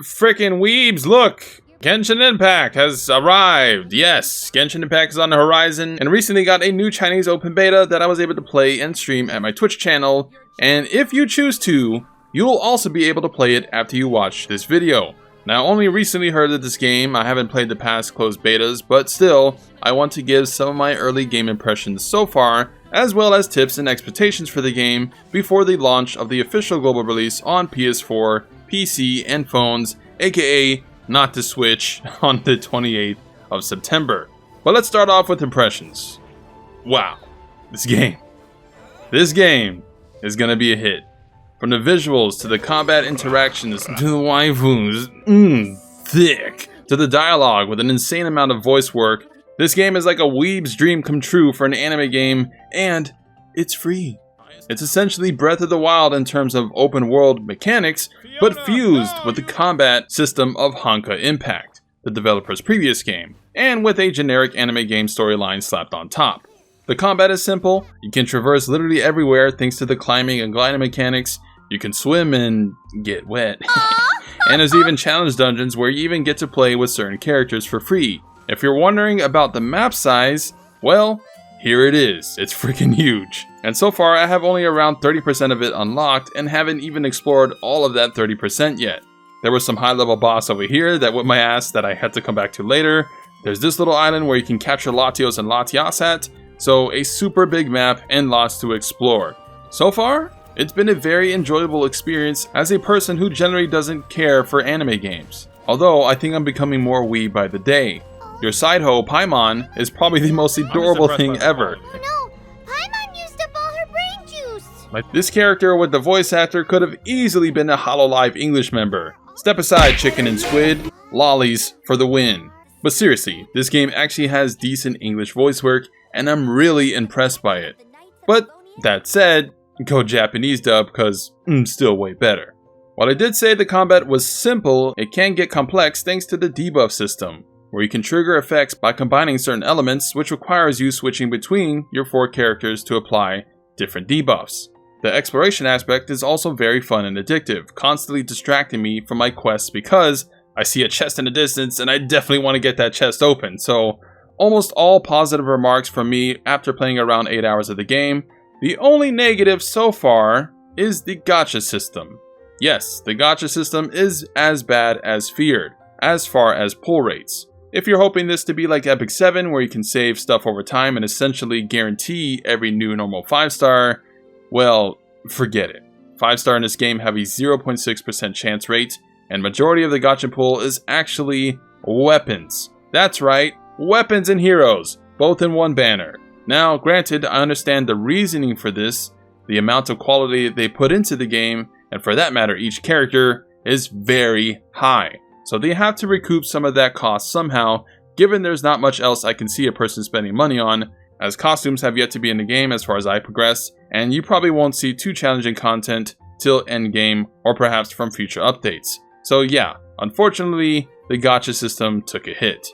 Frickin' weebs, look! Genshin Impact has arrived! Yes, Genshin Impact is on the horizon, and recently got a new Chinese open beta that I was able to play and stream at my Twitch channel, and if you choose to, you'll also be able to play it after you watch this video. Now, I only recently heard of this game, I haven't played the past closed betas, but still, I want to give some of my early game impressions so far, as well as tips and expectations for the game before the launch of the official global release on PS4, PC, and phones, aka not the Switch, on the 28th of September. But let's start off with impressions. Wow, this game is gonna be a hit. From the visuals, to the combat interactions, to the waifus, thick, to the dialogue with an insane amount of voice work, this game is like a weeb's dream come true for an anime game, and it's free. It's essentially Breath of the Wild in terms of open world mechanics, but fused with the combat system of Genshin Impact, the developer's previous game, and with a generic anime game storyline slapped on top. The combat is simple, you can traverse literally everywhere thanks to the climbing and gliding mechanics, you can swim and get wet, and there's even challenge dungeons where you even get to play with certain characters for free. If you're wondering about the map size, well, here it is, it's freaking huge. And so far I have only around 30% of it unlocked and haven't even explored all of that 30% yet. There was some high level boss over here that whipped my ass that I had to come back to later. There's this little island where you can capture Latios and Latias at, so a super big map and lots to explore. So far, it's been a very enjoyable experience as a person who generally doesn't care for anime games. Although I think I'm becoming more weeb by the day. Your side hoe, Paimon, is probably the most adorable thing ever. This character with the voice actor could have easily been a HoloLive English member. Step aside, chicken and squid. Lollies for the win. But seriously, this game actually has decent English voice work, and I'm really impressed by it. But that said, go Japanese dub, cause still way better. While I did say the combat was simple, it can get complex thanks to the debuff system, where you can trigger effects by combining certain elements, which requires you switching between your 4 characters to apply different debuffs. The exploration aspect is also very fun and addictive, constantly distracting me from my quests because I see a chest in the distance and I definitely want to get that chest open. So almost all positive remarks from me after playing around 8 hours of the game. The only negative so far is the gacha system. Yes, the gacha system is as bad as feared, as far as pull rates. If you're hoping this to be like Epic 7 where you can save stuff over time and essentially guarantee every new normal 5-star, well, forget it. 5-star in this game have a 0.6% chance rate, and majority of the gacha pool is actually weapons. That's right, weapons and heroes, both in one banner. Now, granted, I understand the reasoning for this, the amount of quality they put into the game, and for that matter, each character is very high. So they have to recoup some of that cost somehow, given there's not much else I can see a person spending money on, as costumes have yet to be in the game as far as I progress, and you probably won't see too challenging content till endgame or perhaps from future updates. So yeah, unfortunately, the gacha system took a hit.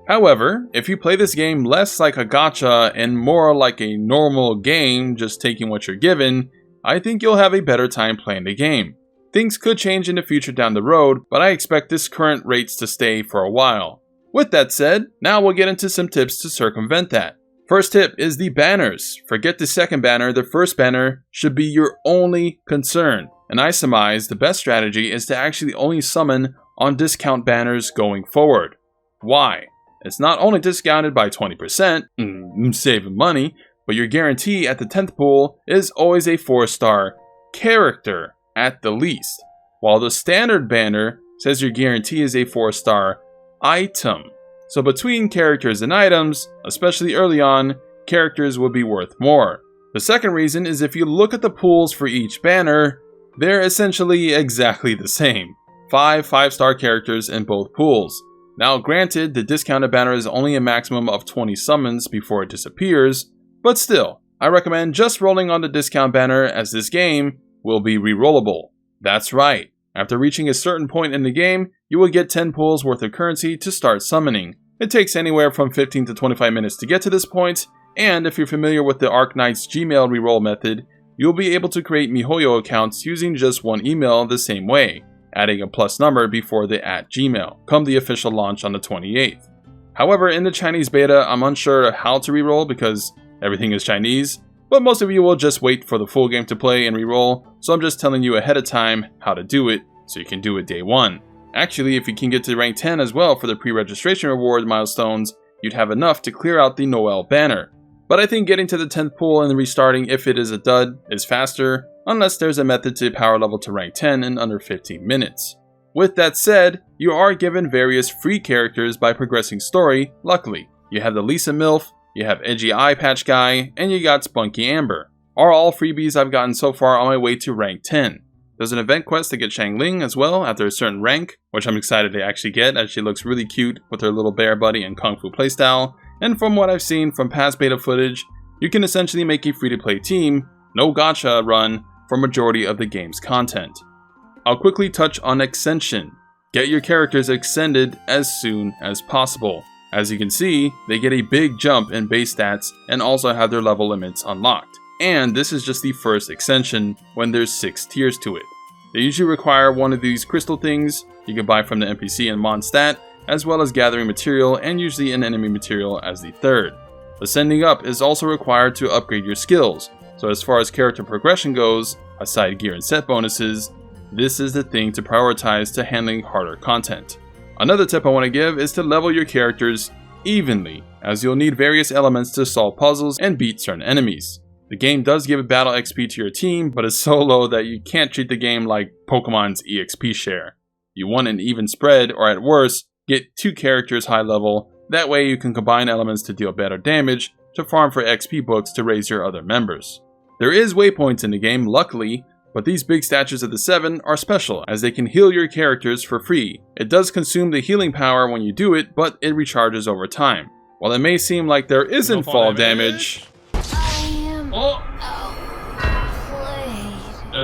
However, if you play this game less like a gacha and more like a normal game, just taking what you're given, I think you'll have a better time playing the game. Things could change in the future down the road, but I expect this current rates to stay for a while. With that said, now we'll get into some tips to circumvent that. First tip is the banners. Forget the second banner, the first banner should be your only concern. And I surmise the best strategy is to actually only summon on discount banners going forward. Why? It's not only discounted by 20%, saving money, but your guarantee at the 10th pool is always a 4-star character at the least, while the standard banner says your guarantee is a 4-star item. So between characters and items, especially early on, characters will be worth more. The second reason is if you look at the pools for each banner, they're essentially exactly the same. 5-star characters in both pools. Now granted, the discounted banner is only a maximum of 20 summons before it disappears, but still, I recommend just rolling on the discount banner as this game will be rerollable. That's right, after reaching a certain point in the game, you will get 10 pools worth of currency to start summoning. It takes anywhere from 15 to 25 minutes to get to this point, and if you're familiar with the Arknight's Gmail reroll method, you'll be able to create MiHoYo accounts using just one email the same way. adding a plus number before the @Gmail, come the official launch on the 28th. However, in the Chinese beta, I'm unsure how to reroll because everything is Chinese, but most of you will just wait for the full game to play and reroll, so I'm just telling you ahead of time how to do it so you can do it day 1. Actually, if you can get to rank 10 as well for the pre-registration reward milestones, you'd have enough to clear out the Noel banner. But I think getting to the 10th pool and restarting if it is a dud is faster, unless there's a method to power level to rank 10 in under 15 minutes. With that said, you are given various free characters by progressing story, luckily. You have the Lisa MILF, you have Edgy Eye Patch Guy, and you got Spunky Amber. Are all freebies I've gotten so far on my way to rank 10. There's an event quest to get Shang Ling as well after a certain rank, which I'm excited to actually get as she looks really cute with her little bear buddy and Kung Fu playstyle. And from what I've seen from past beta footage, you can essentially make a free-to-play team, no gacha run, for majority of the game's content. I'll quickly touch on Extension. Get your characters extended as soon as possible. As you can see, they get a big jump in base stats and also have their level limits unlocked. And this is just the first extension when there's 6 tiers to it. They usually require one of these crystal things you can buy from the NPC and Mondstadt, as well as gathering material and usually an enemy material as the third. Ascending up is also required to upgrade your skills, so as far as character progression goes, aside gear and set bonuses, this is the thing to prioritize to handling harder content. Another tip I want to give is to level your characters evenly, as you'll need various elements to solve puzzles and beat certain enemies. The game does give a battle XP to your team, but it's so low that you can't treat the game like Pokemon's EXP share. You want an even spread, or at worst, get 2 characters high level, that way you can combine elements to deal better damage to farm for XP books to raise your other members. There is waypoints in the game, luckily, but these big statues of the 7 are special as they can heal your characters for free. It does consume the healing power when you do it, but it recharges over time. While it may seem like there isn't fall damage,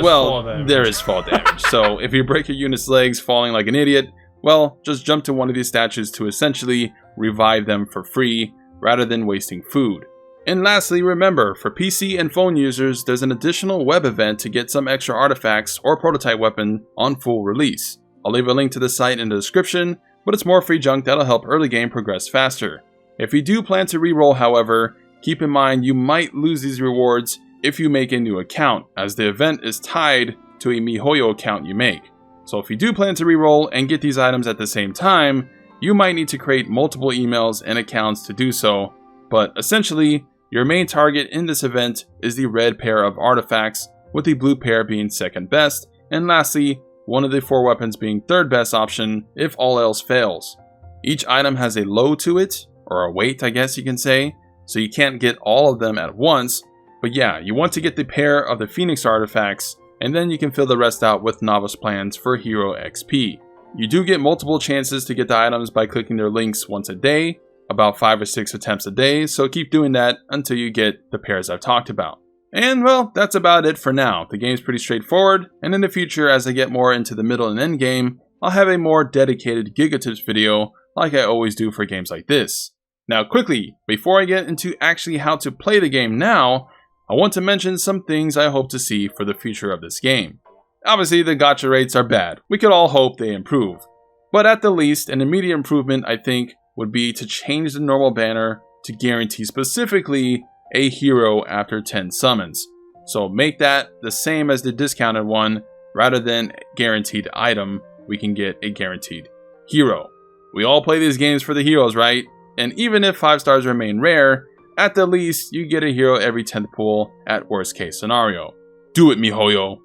well, there is fall damage, so if you break your unit's legs falling like an idiot, well, just jump to one of these statues to essentially revive them for free, rather than wasting food. And lastly, remember, for PC and phone users, there's an additional web event to get some extra artifacts or prototype weapon on full release. I'll leave a link to the site in the description, but it's more free junk that'll help early game progress faster. If you do plan to reroll, however, keep in mind you might lose these rewards if you make a new account, as the event is tied to a MiHoYo account you make. So if you do plan to reroll and get these items at the same time, you might need to create multiple emails and accounts to do so, but essentially, your main target in this event is the red pair of artifacts, with the blue pair being second best, and lastly, one of the 4 weapons being third best option if all else fails. Each item has a low to it, or a weight I guess you can say, so you can't get all of them at once, but yeah, you want to get the pair of the Phoenix artifacts, and then you can fill the rest out with novice plans for hero XP. You do get multiple chances to get the items by clicking their links once a day, about 5 or 6 attempts a day, so keep doing that until you get the pairs I've talked about. And well, that's about it for now. The game's pretty straightforward, and in the future as I get more into the middle and end game, I'll have a more dedicated Gigatips video like I always do for games like this. Now quickly, before I get into actually how to play the game now, I want to mention some things I hope to see for the future of this game. Obviously the gacha rates are bad, we could all hope they improve. But at the least, an immediate improvement I think would be to change the normal banner to guarantee specifically a hero after 10 summons. So make that the same as the discounted one, rather than guaranteed item, we can get a guaranteed hero. We all play these games for the heroes, right? And even if 5 stars remain rare, at the least you get a hero every 10th pull at worst case scenario. Do it, MiHoYo!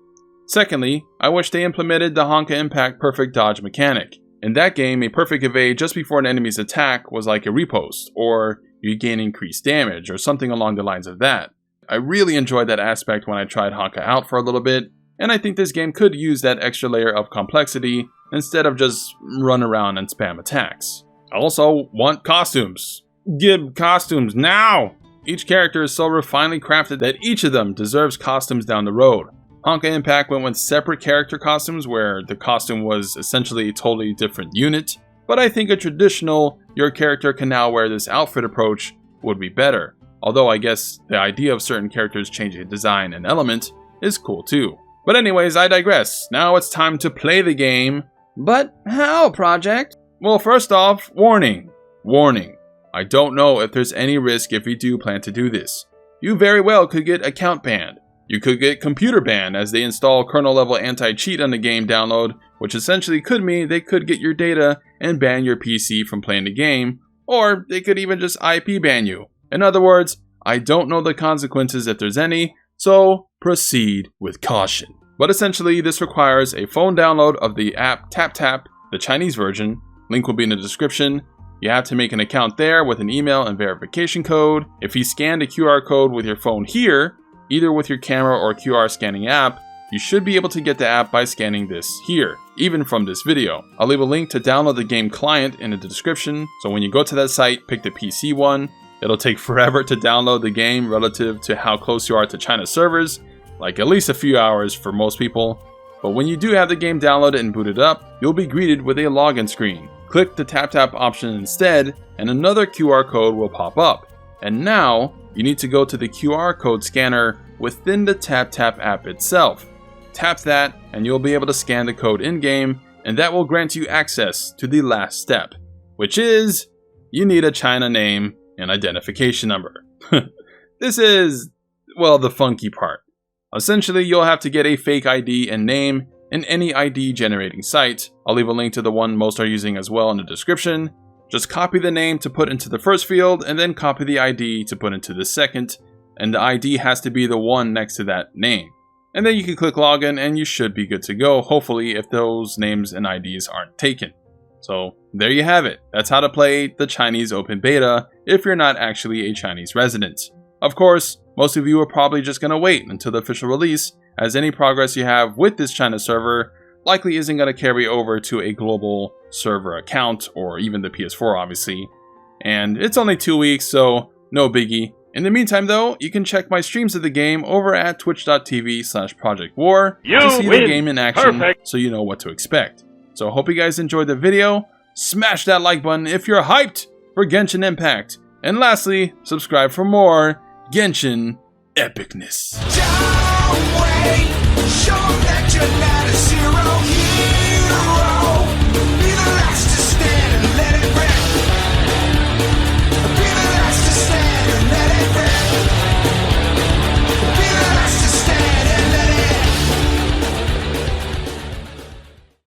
Secondly, I wish they implemented the Genshin Impact perfect dodge mechanic. In that game, a perfect evade just before an enemy's attack was like a riposte, or you gain increased damage, or something along the lines of that. I really enjoyed that aspect when I tried Honka out for a little bit, and I think this game could use that extra layer of complexity instead of just run around and spam attacks. I also want costumes. Give costumes now! Each character is so refinedly crafted that each of them deserves costumes down the road. Genshin Impact went with separate character costumes where the costume was essentially a totally different unit, but I think a traditional, your character can now wear this outfit approach would be better. Although I guess the idea of certain characters changing design and element is cool too. But anyways, I digress. Now it's time to play the game. But how, Project? Well, first off, warning. Warning. I don't know if there's any risk if you do plan to do this. You very well could get account banned. You could get computer banned as they install kernel level anti-cheat on the game download, which essentially could mean they could get your data and ban your PC from playing the game, or they could even just IP ban you. In other words, I don't know the consequences if there's any, so proceed with caution. But essentially, this requires a phone download of the app TapTap, the Chinese version. Link will be in the description. You have to make an account there with an email and verification code. If you scan the QR code with your phone here, either with your camera or QR scanning app, you should be able to get the app by scanning this here, even from this video. I'll leave a link to download the game client in the description, so when you go to that site, pick the PC one. It'll take forever to download the game relative to how close you are to China servers, like at least a few hours for most people. But when you do have the game downloaded and booted up, you'll be greeted with a login screen. Click the TapTap option instead, and another QR code will pop up. And now, you need to go to the QR code scanner within the TapTap app itself. Tap that, and you'll be able to scan the code in-game, and that will grant you access to the last step, which is, you need a China name and identification number. This is, well, the funky part. Essentially, you'll have to get a fake ID and name in any ID generating site. I'll leave a link to the one most are using as well in the description. Just copy the name to put into the first field, and then copy the ID to put into the second, and the ID has to be the one next to that name. And then you can click login and you should be good to go, hopefully, if those names and IDs aren't taken. So there you have it. That's how to play the Chinese open beta if you're not actually a Chinese resident. Of course, most of you are probably just going to wait until the official release, as any progress you have with this China server likely isn't going to carry over to a global server account, or even the PS4 obviously. And it's only 2 weeks, so no biggie. In the meantime though, you can check my streams of the game over at twitch.tv/projectwar to see the game in action. Perfect. So you know what to expect. So I hope you guys enjoyed the video. Smash that like button if you're hyped for Genshin Impact. And lastly, subscribe for more Genshin epicness. Don't wait, show that you're not a zero hero. Be the last to stand and let it rain.